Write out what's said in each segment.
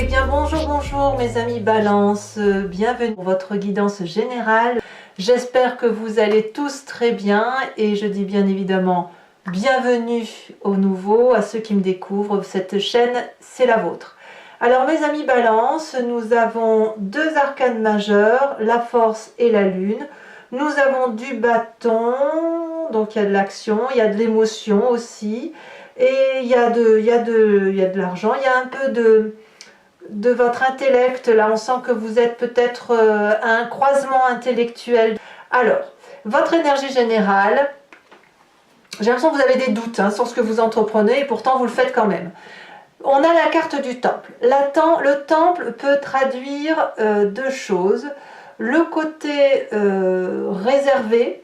Eh bien bonjour mes amis Balance, bienvenue pour votre guidance générale. J'espère que vous allez tous très bien et je dis bien évidemment bienvenue aux nouveaux, à ceux qui me découvrent. Cette chaîne, c'est la vôtre. Alors mes amis Balance, nous avons deux arcanes majeurs, la force et la lune. Nous avons du bâton, donc il y a de l'action, il y a de l'émotion aussi. Et il y a de l'argent, il y a un peu de votre intellect. Là, on sent que vous êtes peut-être à un croisement intellectuel. Alors, votre énergie générale, j'ai l'impression que vous avez des doutes sur ce que vous entreprenez et pourtant vous le faites quand même. On a la carte du temple. Le temple peut traduire deux choses. Le côté réservé,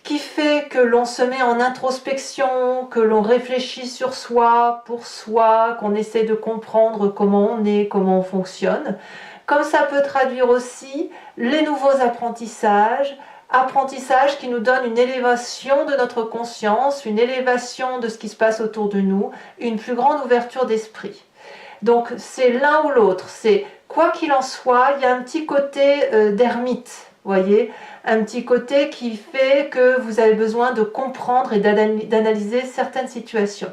qui fait que l'on se met en introspection, que l'on réfléchit sur soi, pour soi, qu'on essaie de comprendre comment on est, comment on fonctionne. Comme ça peut traduire aussi les nouveaux apprentissages qui nous donnent une élévation de notre conscience, une élévation de ce qui se passe autour de nous, une plus grande ouverture d'esprit. Donc c'est l'un ou l'autre, c'est quoi qu'il en soit, il y a un petit côté d'ermite. Voyez, un petit côté qui fait que vous avez besoin de comprendre et d'analyser certaines situations.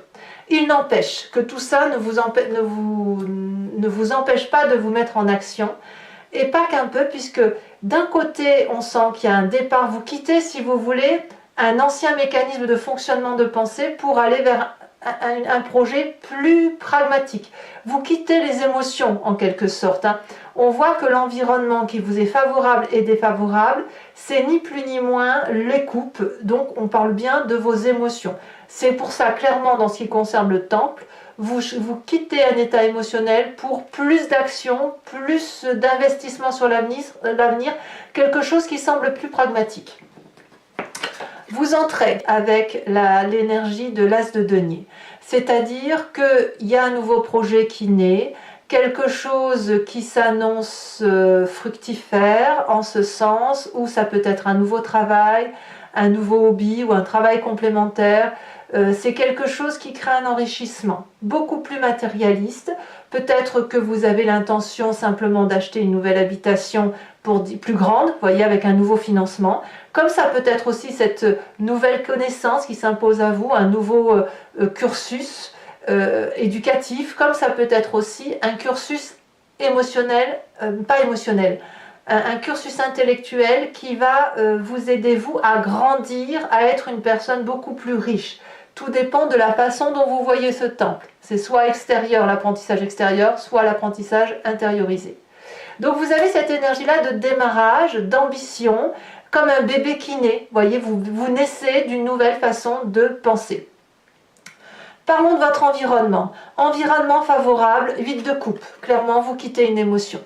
Il n'empêche que tout ça ne vous empêche pas de vous mettre en action, et pas qu'un peu, puisque d'un côté on sent qu'il y a un départ, vous quittez si vous voulez un ancien mécanisme de fonctionnement de pensée pour aller vers un projet plus pragmatique. Vous quittez les émotions en quelque sorte. On voit que l'environnement qui vous est favorable et défavorable, c'est ni plus ni moins les coupes, donc on parle bien de vos émotions. C'est pour ça, clairement, dans ce qui concerne le temple, vous quittez un état émotionnel pour plus d'action, plus d'investissement sur l'avenir, quelque chose qui semble plus pragmatique. Vous entrez avec l'énergie de l'as de denier, c'est-à-dire qu'il y a un nouveau projet qui naît, quelque chose qui s'annonce fructifère en ce sens, ou ça peut être un nouveau travail, un nouveau hobby ou un travail complémentaire. C'est quelque chose qui crée un enrichissement beaucoup plus matérialiste. Peut-être que vous avez l'intention simplement d'acheter une nouvelle habitation plus grande, voyez, avec un nouveau financement. Comme ça peut être aussi cette nouvelle connaissance qui s'impose à vous, un nouveau cursus éducatif, comme ça peut être aussi un cursus émotionnel, pas émotionnel, un cursus intellectuel qui va vous aider, vous, à grandir, à être une personne beaucoup plus riche. Tout dépend de la façon dont vous voyez ce temple. C'est soit extérieur, l'apprentissage extérieur, soit l'apprentissage intériorisé. Donc vous avez cette énergie-là de démarrage, d'ambition, comme un bébé qui naît. Voyez, vous naissez d'une nouvelle façon de penser. Parlons de votre environnement. Environnement favorable, 8 de coupe. Clairement, vous quittez une émotion.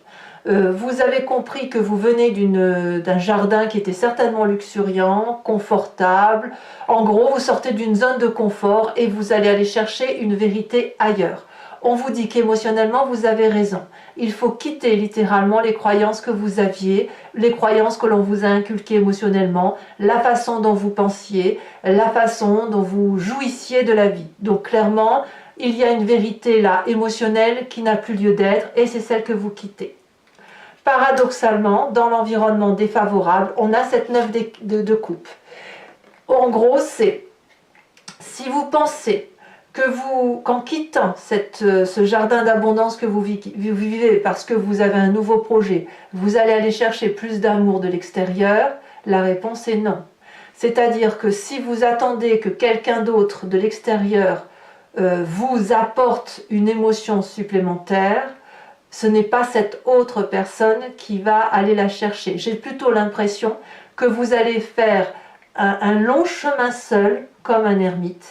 Vous avez compris que vous venez d'un jardin qui était certainement luxuriant, confortable. En gros, vous sortez d'une zone de confort et vous allez aller chercher une vérité ailleurs. On vous dit qu'émotionnellement, vous avez raison. Il faut quitter littéralement les croyances que vous aviez, les croyances que l'on vous a inculquées émotionnellement, la façon dont vous pensiez, la façon dont vous jouissiez de la vie. Donc clairement, il y a une vérité là, émotionnelle, qui n'a plus lieu d'être, et c'est celle que vous quittez. Paradoxalement, dans l'environnement défavorable, on a cette 9 de coupe. En gros, c'est si vous pensez que qu'en quittant ce jardin d'abondance que vous vivez parce que vous avez un nouveau projet, vous allez aller chercher plus d'amour de l'extérieur, la réponse est non. C'est-à-dire que si vous attendez que quelqu'un d'autre de l'extérieur vous apporte une émotion supplémentaire, ce n'est pas cette autre personne qui va aller la chercher. J'ai plutôt l'impression que vous allez faire un long chemin seul, comme un ermite,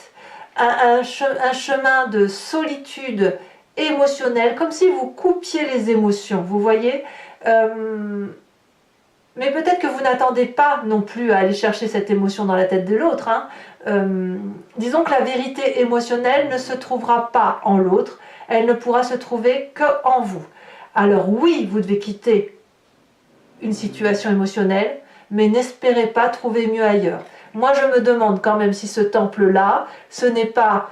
un chemin de solitude émotionnelle, comme si vous coupiez les émotions, vous voyez. Mais peut-être que vous n'attendez pas non plus à aller chercher cette émotion dans la tête de l'autre. Disons que la vérité émotionnelle ne se trouvera pas en l'autre, elle ne pourra se trouver qu'en vous. Alors oui, vous devez quitter une situation émotionnelle, mais n'espérez pas trouver mieux ailleurs. Moi, je me demande quand même si ce temple-là, ce n'est pas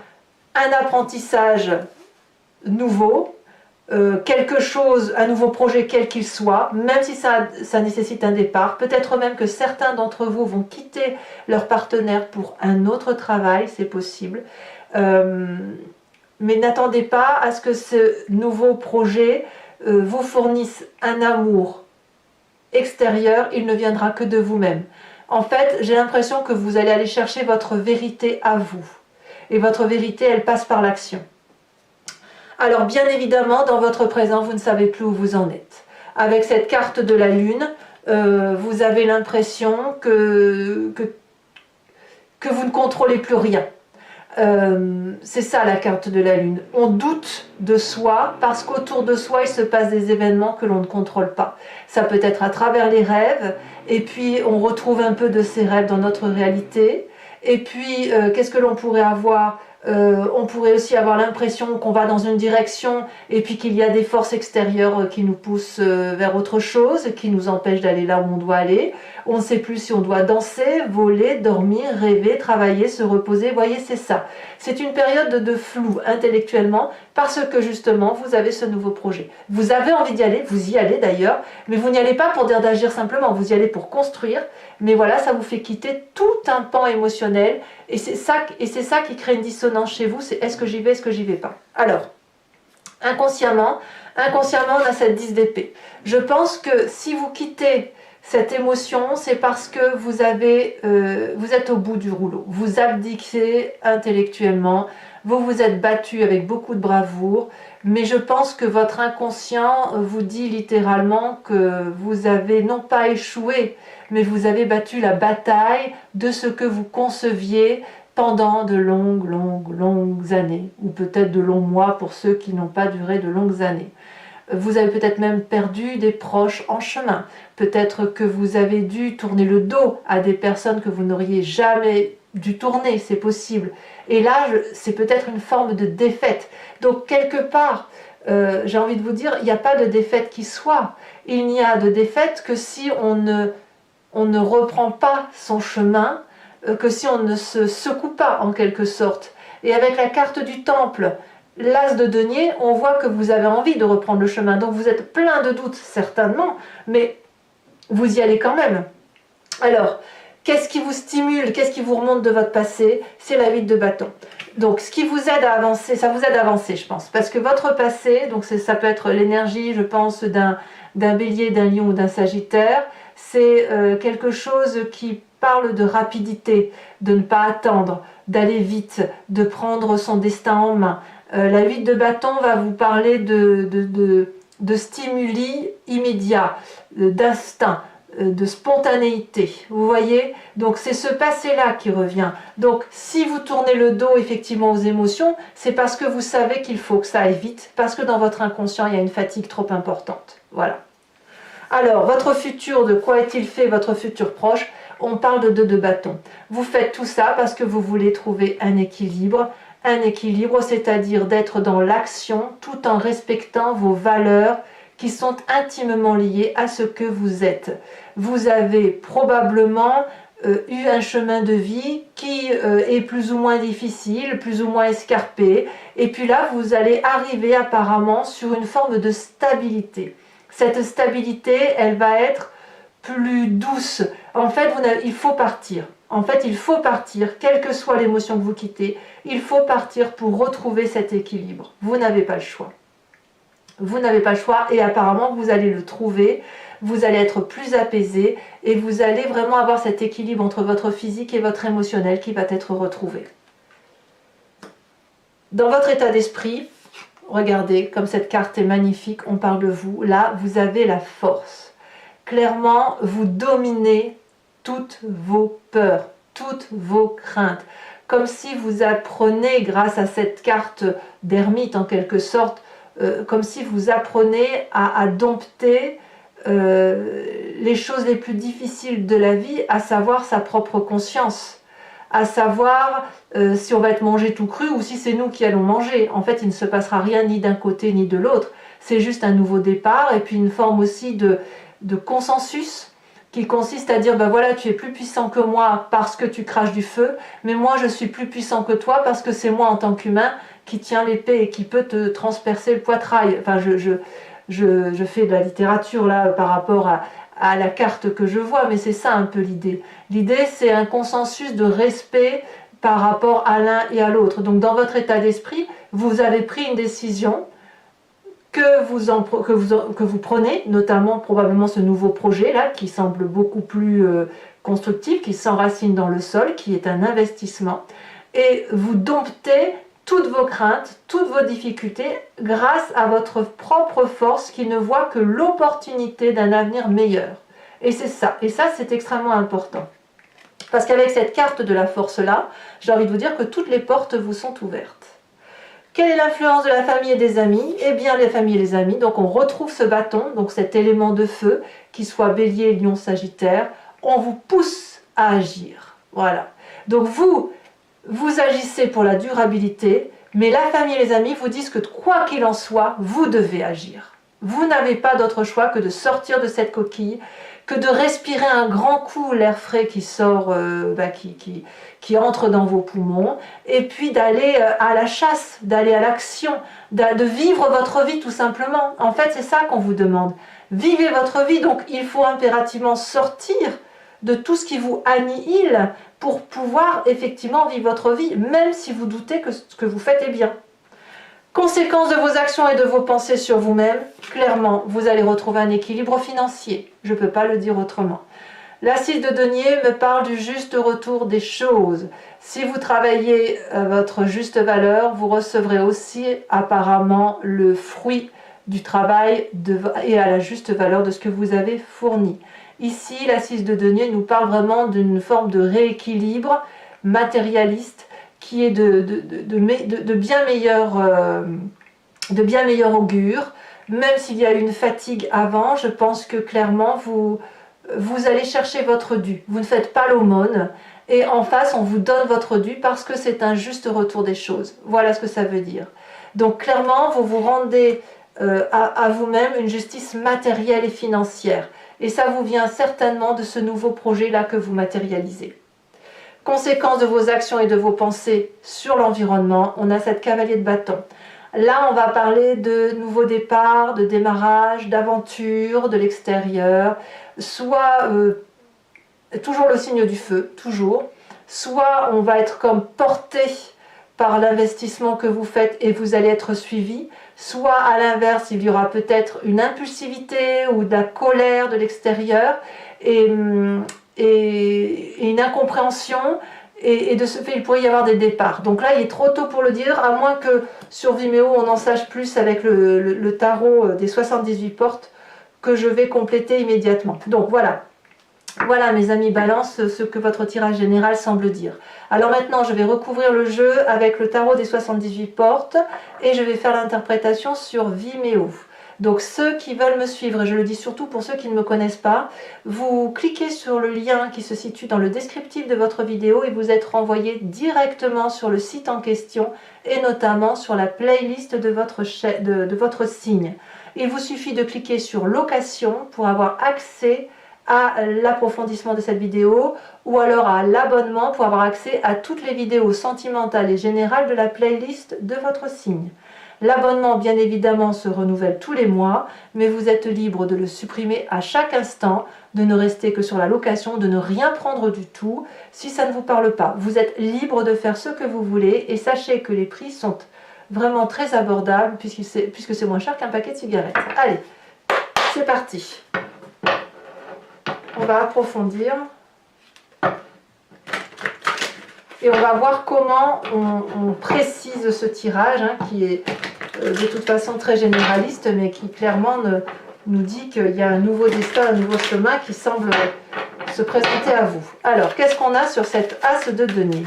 un apprentissage nouveau, quelque chose, un nouveau projet quel qu'il soit, même si ça nécessite un départ. Peut-être même que certains d'entre vous vont quitter leur partenaire pour un autre travail, c'est possible. Mais n'attendez pas à ce que ce nouveau projet vous fournisse un amour extérieur, il ne viendra que de vous-même. En fait, j'ai l'impression que vous allez aller chercher votre vérité à vous. Et votre vérité, elle passe par l'action. Alors bien évidemment, dans votre présent, vous ne savez plus où vous en êtes. Avec cette carte de la Lune, vous avez l'impression que vous ne contrôlez plus rien. C'est ça la carte de la Lune. On doute de soi parce qu'autour de soi, il se passe des événements que l'on ne contrôle pas. Ça peut être à travers les rêves, et puis on retrouve un peu de ces rêves dans notre réalité. Et puis, qu'est-ce que l'on pourrait avoir ? On pourrait aussi avoir l'impression qu'on va dans une direction et puis qu'il y a des forces extérieures qui nous poussent vers autre chose, qui nous empêchent d'aller là où on doit aller. On ne sait plus si on doit danser, voler, dormir, rêver, travailler, se reposer. Vous voyez, c'est ça. C'est une période de flou intellectuellement parce que justement, vous avez ce nouveau projet. Vous avez envie d'y aller, vous y allez d'ailleurs, mais vous n'y allez pas pour dire d'agir simplement, vous y allez pour construire. Mais voilà, ça vous fait quitter tout un pan émotionnel et c'est ça qui crée une dissonance chez vous, c'est est-ce que j'y vais, est-ce que j'y vais pas. Alors, inconsciemment, on a cette 10 d'épée. Je pense que si vous quittez cette émotion, c'est parce que vous êtes au bout du rouleau. Vous abdiquez intellectuellement, vous vous êtes battu avec beaucoup de bravoure, mais je pense que votre inconscient vous dit littéralement que vous avez non pas échoué, mais vous avez battu la bataille de ce que vous conceviez pendant de longues années, ou peut-être de longs mois pour ceux qui n'ont pas duré de longues années. Vous avez peut-être même perdu des proches en chemin. Peut-être que vous avez dû tourner le dos à des personnes que vous n'auriez jamais dû tourner, c'est possible. Et là, c'est peut-être une forme de défaite. Donc, quelque part, j'ai envie de vous dire, il n'y a pas de défaite qui soit. Il n'y a de défaite que si on ne reprend pas son chemin, que si on ne se secoue pas en quelque sorte. Et avec la carte du temple, l'as de denier, on voit que vous avez envie de reprendre le chemin. Donc vous êtes plein de doutes, certainement, mais vous y allez quand même. Alors, qu'est-ce qui vous stimule, qu'est-ce qui vous remonte de votre passé? C'est la 8 de bâton. Donc, ce qui vous aide à avancer, ça vous aide à avancer, je pense. Parce que votre passé, donc ça peut être l'énergie, je pense, d'un bélier, d'un lion ou d'un sagittaire, c'est quelque chose qui parle de rapidité, de ne pas attendre, d'aller vite, de prendre son destin en main. La 8 de bâton va vous parler de stimuli immédiats, d'instinct, de spontanéité. Vous voyez? Donc c'est ce passé-là qui revient. Donc si vous tournez le dos effectivement aux émotions, c'est parce que vous savez qu'il faut que ça aille vite, parce que dans votre inconscient, il y a une fatigue trop importante. Voilà. Alors, votre futur, de quoi est-il fait, votre futur proche? On parle de 2 de bâton. Vous faites tout ça parce que vous voulez trouver un équilibre, c'est-à-dire d'être dans l'action tout en respectant vos valeurs qui sont intimement liées à ce que vous êtes. Vous avez probablement eu un chemin de vie qui est plus ou moins difficile, plus ou moins escarpé, et puis là, vous allez arriver apparemment sur une forme de stabilité. Cette stabilité, elle va être plus douce. En fait, il faut partir. En fait, il faut partir, quelle que soit l'émotion que vous quittez, il faut partir pour retrouver cet équilibre. Vous n'avez pas le choix. Vous n'avez pas le choix et apparemment, vous allez le trouver. Vous allez être plus apaisé et vous allez vraiment avoir cet équilibre entre votre physique et votre émotionnel qui va être retrouvé. Dans votre état d'esprit, regardez, comme cette carte est magnifique, on parle de vous. Là, vous avez la force. Clairement, vous dominez toutes vos peurs, toutes vos craintes. Comme si vous apprenez, grâce à cette carte d'ermite en quelque sorte, comme si vous apprenez à dompter les choses les plus difficiles de la vie, à savoir sa propre conscience. À savoir si on va être mangé tout cru ou si c'est nous qui allons manger. En fait, il ne se passera rien ni d'un côté ni de l'autre. C'est juste un nouveau départ et puis une forme aussi de consensus qui consiste à dire, ben voilà, tu es plus puissant que moi parce que tu craches du feu, mais moi je suis plus puissant que toi parce que c'est moi en tant qu'humain qui tient l'épée et qui peut te transpercer le poitrail. Enfin, je fais de la littérature là par rapport à la carte que je vois, mais c'est ça un peu l'idée. L'idée, c'est un consensus de respect par rapport à l'un et à l'autre. Donc dans votre état d'esprit, vous avez pris une décision que vous prenez, notamment probablement ce nouveau projet là, qui semble beaucoup plus constructif, qui s'enracine dans le sol, qui est un investissement, et vous domptez toutes vos craintes, toutes vos difficultés, grâce à votre propre force qui ne voit que l'opportunité d'un avenir meilleur. Et c'est ça, c'est extrêmement important. Parce qu'avec cette carte de la force-là, j'ai envie de vous dire que toutes les portes vous sont ouvertes. Quelle est l'influence de la famille et des amis? Eh bien, les familles et les amis, donc on retrouve ce bâton, donc cet élément de feu, qu'il soit bélier, lion, sagittaire, on vous pousse à agir. Voilà. Donc vous agissez pour la durabilité, mais la famille et les amis vous disent que quoi qu'il en soit, vous devez agir. Vous n'avez pas d'autre choix que de sortir de cette coquille, que de respirer un grand coup l'air frais qui sort, qui entre dans vos poumons, et puis d'aller à la chasse, d'aller à l'action, de vivre votre vie tout simplement. En fait, c'est ça qu'on vous demande. Vivez votre vie, donc il faut impérativement sortir de tout ce qui vous annihile pour pouvoir effectivement vivre votre vie, même si vous doutez que ce que vous faites est bien. Conséquence de vos actions et de vos pensées sur vous-même, clairement, vous allez retrouver un équilibre financier. Je ne peux pas le dire autrement. La 6 de denier me parle du juste retour des choses. Si vous travaillez votre juste valeur, vous recevrez aussi apparemment le fruit du travail et à la juste valeur de ce que vous avez fourni. Ici, la 6 de denier nous parle vraiment d'une forme de rééquilibre matérialiste qui est de bien meilleur augure. Même s'il y a eu une fatigue avant, je pense que clairement vous allez chercher votre dû. Vous ne faites pas l'aumône et en face on vous donne votre dû parce que c'est un juste retour des choses. Voilà ce que ça veut dire. Donc clairement vous vous rendez à vous-même une justice matérielle et financière. Et ça vous vient certainement de ce nouveau projet-là que vous matérialisez. Conséquence de vos actions et de vos pensées sur l'environnement, on a cette cavalier de bâton. Là, on va parler de nouveaux départs, de démarrage, d'aventure, de l'extérieur, soit toujours le signe du feu, toujours, soit on va être comme porté par l'investissement que vous faites et vous allez être suivi, soit à l'inverse, il y aura peut-être une impulsivité ou de la colère de l'extérieur et une incompréhension et de ce fait il pourrait y avoir des départs. Donc là il est trop tôt pour le dire, à moins que sur Vimeo on en sache plus avec le tarot des 78 portes que je vais compléter immédiatement. Donc voilà. Voilà mes amis Balance, ce que votre tirage général semble dire. Alors maintenant je vais recouvrir le jeu avec le tarot des 78 portes et je vais faire l'interprétation sur Vimeo. Donc ceux qui veulent me suivre, et je le dis surtout pour ceux qui ne me connaissent pas, vous cliquez sur le lien qui se situe dans le descriptif de votre vidéo et vous êtes renvoyé directement sur le site en question et notamment sur la playlist de votre signe. Il vous suffit de cliquer sur location pour avoir accès à l'approfondissement de cette vidéo ou alors à l'abonnement pour avoir accès à toutes les vidéos sentimentales et générales de la playlist de votre signe. L'abonnement bien évidemment se renouvelle tous les mois, mais vous êtes libre de le supprimer à chaque instant, de ne rester que sur la location, de ne rien prendre du tout si ça ne vous parle pas. Vous êtes libre de faire ce que vous voulez et sachez que les prix sont vraiment très abordables puisque c'est moins cher qu'un paquet de cigarettes. Allez, c'est parti. On va approfondir et on va voir comment on précise ce tirage qui est de toute façon très généraliste mais qui clairement nous dit qu'il y a un nouveau destin, un nouveau chemin qui semble se présenter à vous. Alors, qu'est-ce qu'on a sur cette as de denier?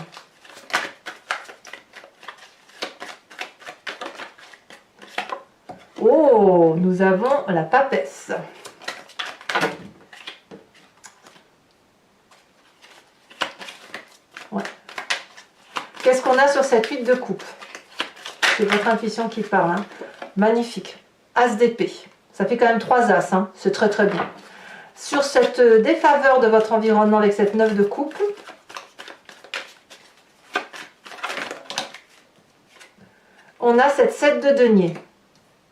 Oh, nous avons la papesse. Ouais. Qu'est-ce qu'on a sur cette 8 de coupe? C'est votre intuition qui parle. Magnifique. As d'épée. Ça fait quand même 3 as. C'est très très bien. Sur cette défaveur de votre environnement avec cette 9 de coupe, on a cette 7 de denier.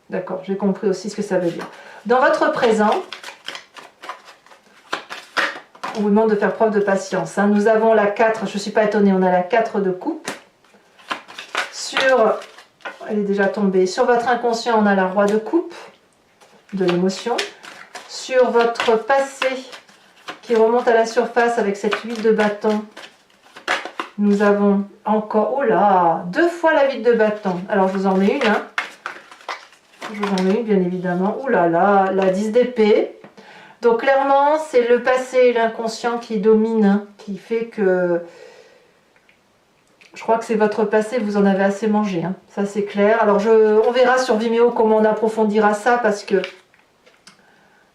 D'accord, j'ai compris aussi ce que ça veut dire. Dans votre présent, on vous demande de faire preuve de patience. Hein. Nous avons la 4, je ne suis pas étonnée, on a la 4 de coupe. Elle est déjà tombée. Sur votre inconscient, on a la roi de coupe, de l'émotion. Sur votre passé, qui remonte à la surface avec cette 8 de bâton, nous avons encore, oh là, 2 fois la 8 de bâton. Alors je vous en mets une, hein. Je vous en mets une bien évidemment. Oh là là, la 10 d'épée. Donc clairement, c'est le passé et l'inconscient qui domine, hein, qui fait que... Je crois que c'est votre passé, vous en avez assez mangé, hein. Ça c'est clair. Alors on verra sur Vimeo comment on approfondira ça, parce que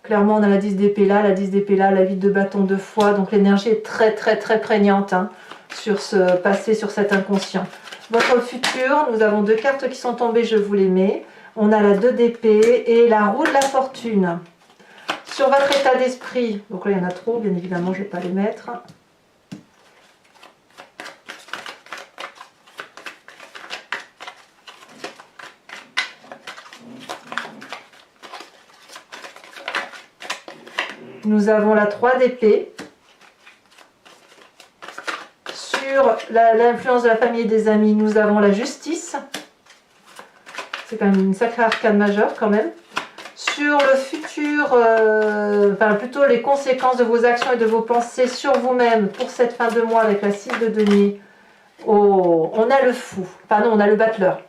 clairement on a la 10 d'épée là, la 10 d'épée là, la 8 de bâton 2 fois. Donc l'énergie est très très très prégnante, hein, sur ce passé, sur cet inconscient. Votre futur, nous avons 2 cartes qui sont tombées, je vous les mets. On a la 2 d'épée et la roue de la fortune. Sur votre état d'esprit, donc là il y en a trop, bien évidemment je ne vais pas les mettre. Nous avons la 3 d'épée. Sur l'influence de la famille et des amis, nous avons la justice. C'est quand même une sacrée arcane majeure quand même. Sur le futur, enfin plutôt les conséquences de vos actions et de vos pensées sur vous-même pour cette fin de mois avec la 6 de denier. Oh, on a le fou, pardon, on a le battleur.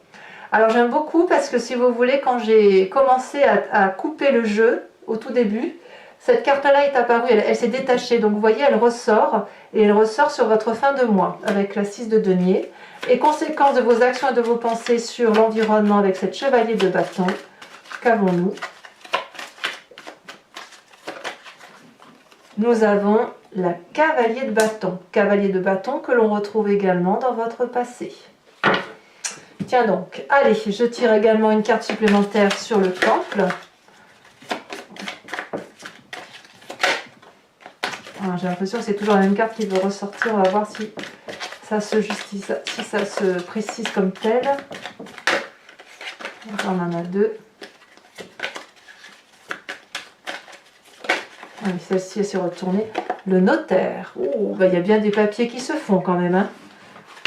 Alors j'aime beaucoup parce que si vous voulez, quand j'ai commencé à couper le jeu au tout début, cette carte-là est apparue, elle s'est détachée. Donc vous voyez, elle ressort et elle ressort sur votre fin de mois avec la 6 de denier. Et conséquences de vos actions et de vos pensées sur l'environnement avec cette chevalier de bâton. Qu'avons-nous? Nous avons la cavalier de bâton. Cavalier de bâton que l'on retrouve également dans votre passé. Tiens donc, allez, je tire également une carte supplémentaire sur le temple. J'ai l'impression que c'est toujours la même carte qui veut ressortir. On va voir si ça se justifie, si ça se précise comme tel. On en a 2. Ah, celle-ci, elle s'est retournée. Le notaire. Oh, bah, y a bien des papiers qui se font quand même. Hein.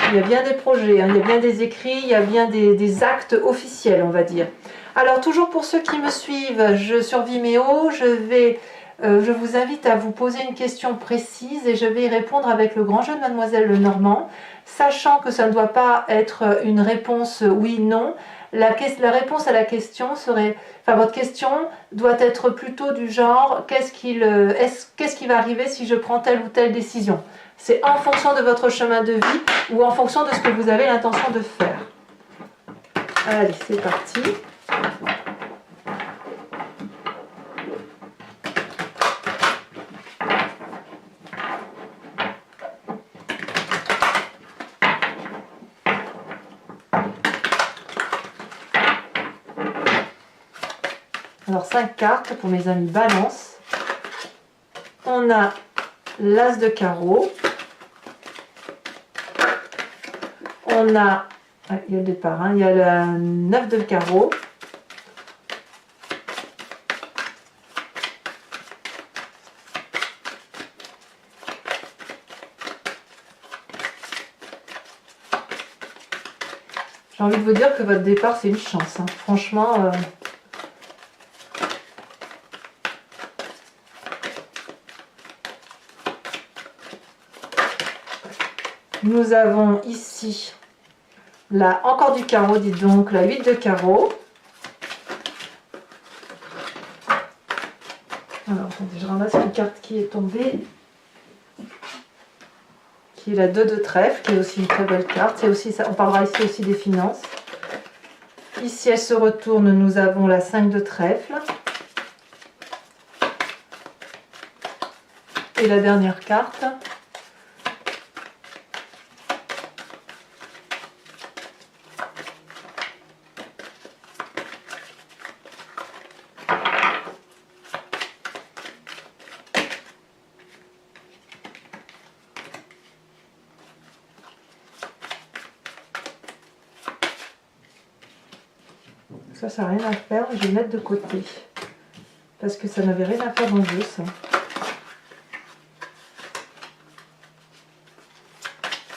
Il y a bien des projets, hein. Il y a bien des écrits, il y a bien des actes officiels, on va dire. Alors, toujours pour ceux qui me suivent, sur Vimeo, je vous invite à vous poser une question précise et je vais y répondre avec le grand jeu de Mademoiselle Lenormand, sachant que ça ne doit pas être une réponse oui-non. La réponse à la question serait, enfin votre question doit être plutôt du genre qu'est-ce qui va arriver si je prends telle ou telle décision. C'est en fonction de votre chemin de vie ou en fonction de ce que vous avez l'intention de faire. Allez, c'est parti. Alors 5 cartes pour mes amis Balance. On a l'As de carreau. On a, il y a le départ, hein, il y a le 9 de carreau. J'ai envie de vous dire que votre départ c'est une chance, hein. Franchement. Nous avons ici encore du carreau, dites donc, la 8 de carreau. Alors, attendez, je ramasse une carte qui est tombée, qui est la 2 de trèfle, qui est aussi une très belle carte. Aussi, on parlera ici aussi des finances. Ici, elle se retourne, nous avons la 5 de trèfle. Et la dernière carte. ça n'a rien à faire, je vais le mettre de côté. Parce que ça n'avait rien à faire dans le jeu, ça.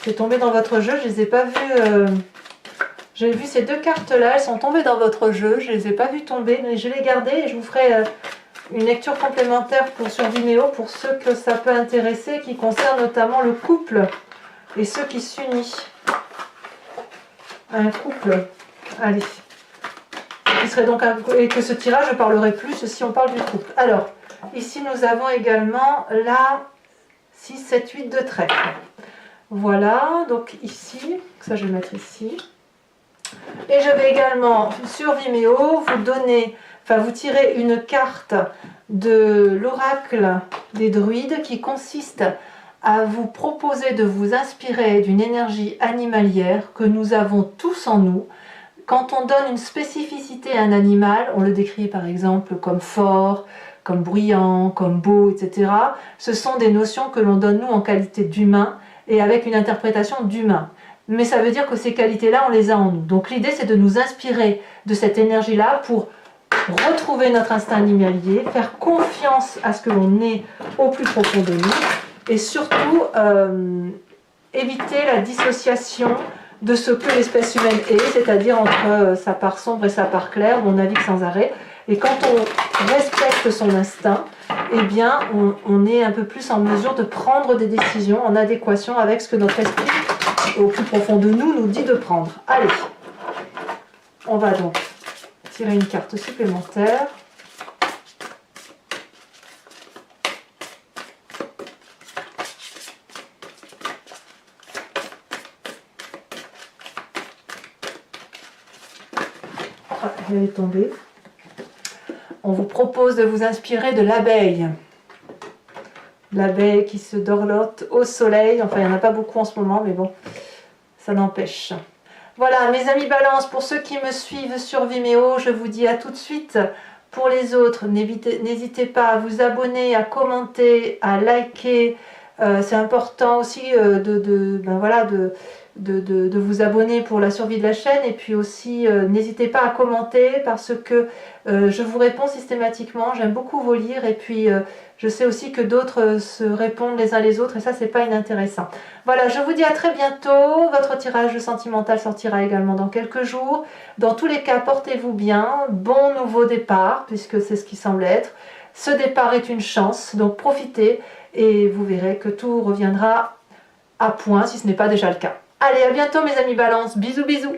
C'est tombé dans votre jeu, je les ai pas vues. J'ai vu ces deux cartes-là, elles sont tombées dans votre jeu, je les ai pas vues tomber, mais je vais les garder et je vous ferai une lecture complémentaire sur Vimeo pour ceux que ça peut intéresser, qui concerne notamment le couple et ceux qui s'unissent. Un couple, allez. Qui serait donc et que ce tirage, je parlerai plus si on parle du couple. Alors, ici nous avons également la 6, 7, 8 de trèfle. Voilà, donc ici, ça je vais mettre ici. Et je vais également sur Vimeo vous donner, enfin vous tirer une carte de l'oracle des druides qui consiste à vous proposer de vous inspirer d'une énergie animalière que nous avons tous en nous. Quand on donne une spécificité à un animal, on le décrit par exemple comme fort, comme bruyant, comme beau, etc. Ce sont des notions que l'on donne nous en qualité d'humain et avec une interprétation d'humain. Mais ça veut dire que ces qualités-là, on les a en nous. Donc l'idée, c'est de nous inspirer de cette énergie-là pour retrouver notre instinct animalier, faire confiance à ce que l'on est au plus profond de nous et surtout éviter la dissociation de ce que l'espèce humaine est, c'est-à-dire entre sa part sombre et sa part claire, où on navigue sans arrêt. Et quand on respecte son instinct, eh bien, on est un peu plus en mesure de prendre des décisions en adéquation avec ce que notre esprit, au plus profond de nous, nous dit de prendre. Allez, on va donc tirer une carte supplémentaire. Ah, elle est tombée. On vous propose de vous inspirer de l'abeille. L'abeille qui se dorlote au soleil. Enfin, il n'y en a pas beaucoup en ce moment, mais bon, ça n'empêche. Voilà, mes amis Balance, pour ceux qui me suivent sur Vimeo, je vous dis à tout de suite. Pour les autres, n'hésitez pas à vous abonner, à commenter, à liker. C'est important aussi de vous abonner pour la survie de la chaîne. Et puis aussi, n'hésitez pas à commenter parce que je vous réponds systématiquement. J'aime beaucoup vous lire et puis je sais aussi que d'autres se répondent les uns les autres et ça, c'est pas inintéressant. Voilà, je vous dis à très bientôt. Votre tirage sentimental sortira également dans quelques jours. Dans tous les cas, portez-vous bien. Bon nouveau départ, puisque c'est ce qui semble être. Ce départ est une chance, donc profitez et vous verrez que tout reviendra à point si ce n'est pas déjà le cas. Allez, à bientôt mes amis Balance. Bisous, bisous.